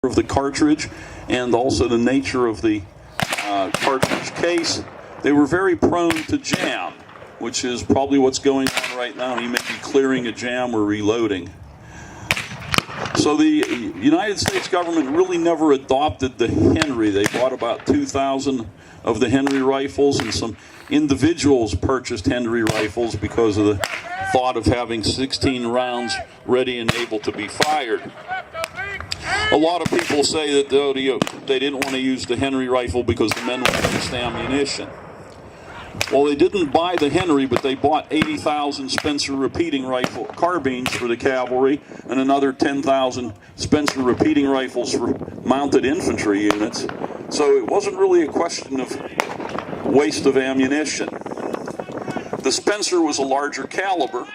of the cartridge and also the nature of the cartridge case, they were very prone to jam, which is probably what's going on right now. He may be clearing a jam or reloading. So the United States government really never adopted the Henry. They bought about 2,000 of the Henry rifles, and some individuals purchased Henry rifles because of the thought of having 16 rounds ready and able to be fired. A lot of people say that they didn't want to use the Henry rifle because the men would waste ammunition. Well, they didn't buy the Henry, but they bought 80,000 Spencer repeating rifle carbines for the cavalry and another 10,000 Spencer repeating rifles for mounted infantry units. So it wasn't really a question of waste of ammunition. The Spencer was a larger caliber,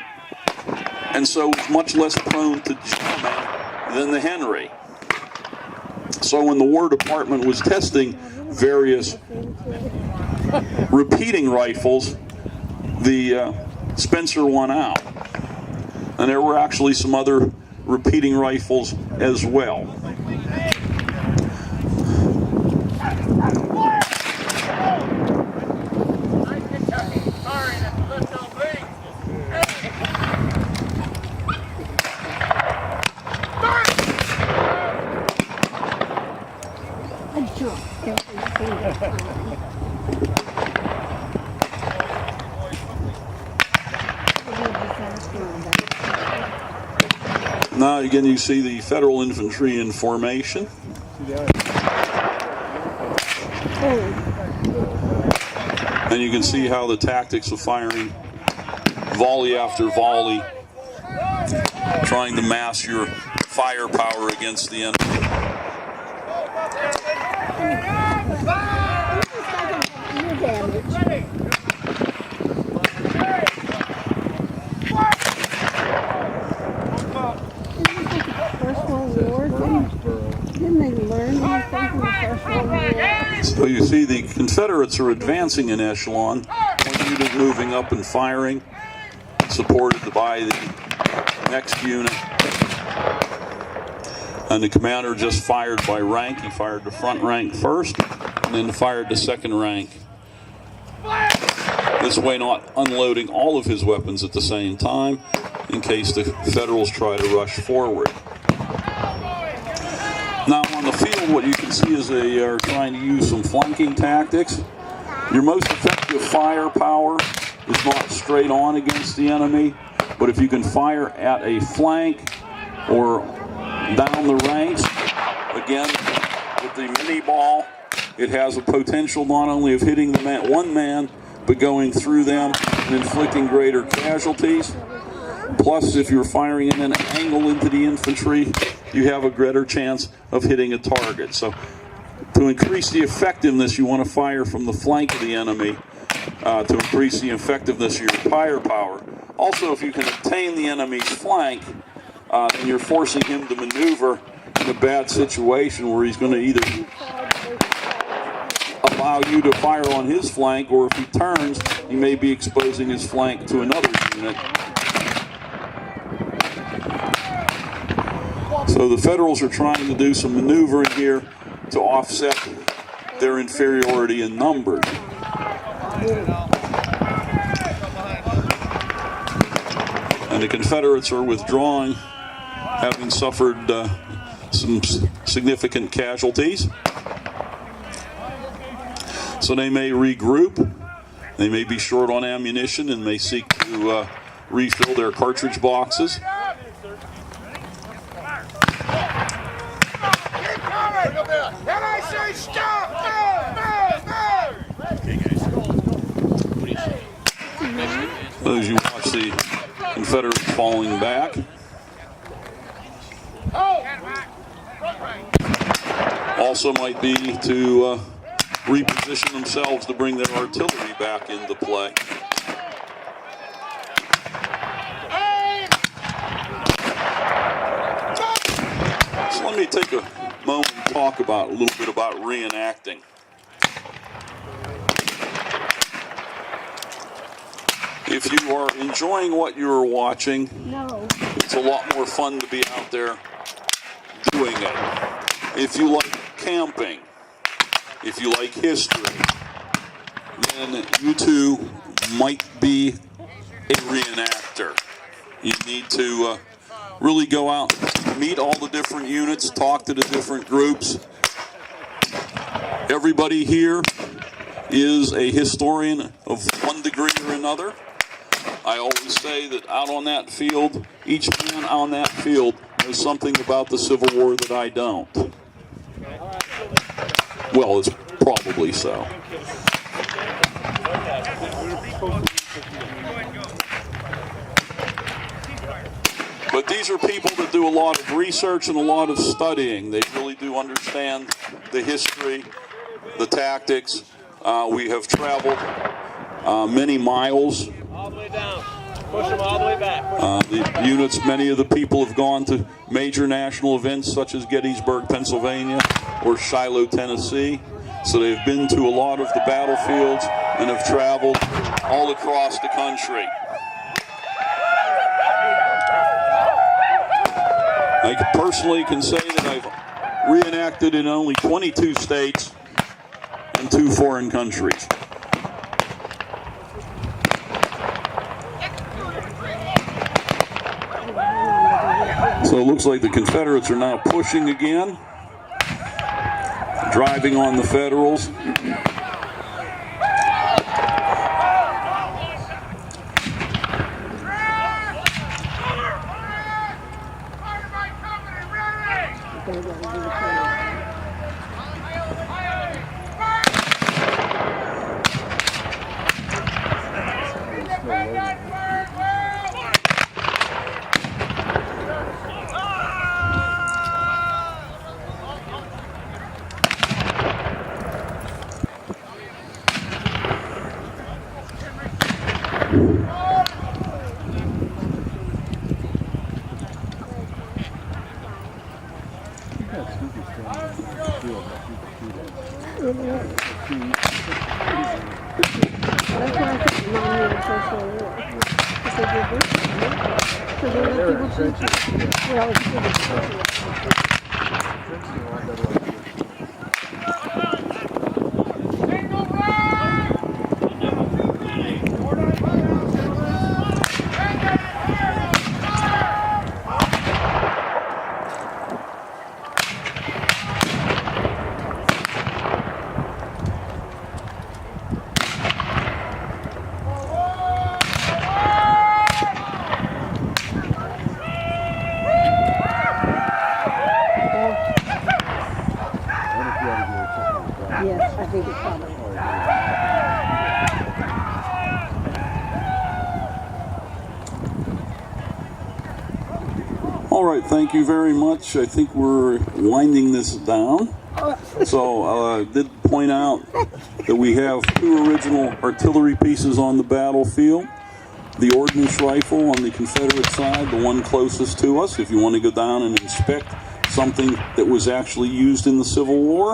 and so was much less prone to jamming than the Henry. So when the War Department was testing various repeating rifles, the Spencer won out. And there were actually some other repeating rifles as well. Now again you see the Federal infantry in formation. And you can see how the tactics of firing volley after volley, trying to mass your firepower against the enemy. So you see the Confederates are advancing in echelon, one unit moving up and firing, supported by the next unit. And the commander just fired by rank. He fired the front rank first, and then fired the second rank. This way not unloading all of his weapons at the same time, in case the Federals try to rush forward. Now on the field, what you can see is they are trying to use some flanking tactics. Your most effective firepower is not straight on against the enemy, but if you can fire at a flank or down the ranks, again, with the mini ball, it has a potential not only of hitting the one man, but going through them and inflicting greater casualties. Plus, if you're firing in an angle into the infantry, you have a greater chance of hitting a target. So to increase the effectiveness, you want to fire from the flank of the enemy to increase the effectiveness of your firepower. Also, if you can obtain the enemy's flank, then you're forcing him to maneuver in a bad situation where he's going to either allow you to fire on his flank, or if he turns, he may be exposing his flank to another unit. So the Federals are trying to do some maneuvering here to offset their inferiority in numbers. And the Confederates are withdrawing, having suffered some significant casualties. So they may regroup. They may be short on ammunition and may seek to refill their cartridge boxes. When I say stop, move! As you watch the Confederates falling back. Also might be to reposition themselves to bring their artillery back into play. So let me take a moment and talk about a little bit about reenacting. If you are enjoying what you're watching, it's a lot more fun to be out there doing it. If you like camping, if you like history, then you too might be a reenactor. You need to really go out, meet all the different units, talk to the different groups. Everybody here is a historian of one degree or another. I always say that out on that field, each man on that field knows something about the Civil War that I don't. Well, it's probably so. But these are people that do a lot of research and a lot of studying. They really do understand the history, the tactics. We have traveled many miles. All the way down. Push them all the way back. The units, many of the people have gone to major national events such as Gettysburg, Pennsylvania, or Shiloh, Tennessee. So they've been to a lot of the battlefields and have traveled all across the country. I personally can say that I've reenacted in only 22 states and 2 foreign countries. So it looks like the Confederates are now pushing again, driving on the Federals. Yes, I think it's probably. All right, thank you very much. I think we're winding this down. So I did point out that we have 2 original artillery pieces on the battlefield. The ordnance rifle on the Confederate side, the one closest to us, if you want to go down and inspect something that was actually used in the Civil War.